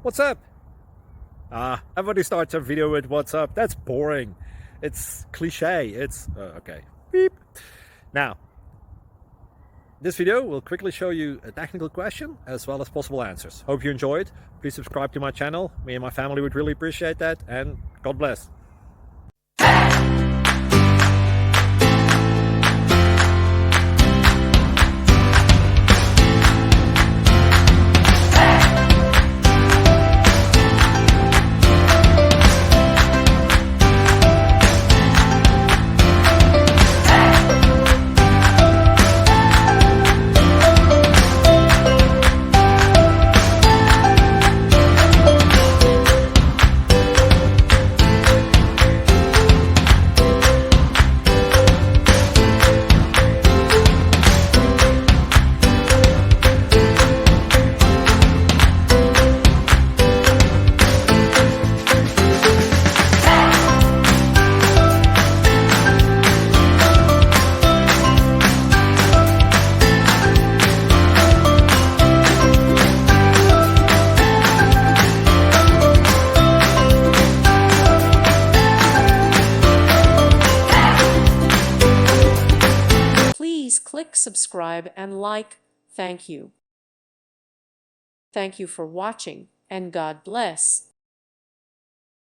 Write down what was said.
What's up? Everybody starts a video with what's up. That's boring. It's cliche. It's okay. Beep. Now, this video will quickly show you a technical question as well as possible answers. Hope you enjoyed. Please subscribe to my channel. Me and my family would really appreciate that. And God bless. Please click subscribe and like. Thank you. Thank you for watching, and God bless.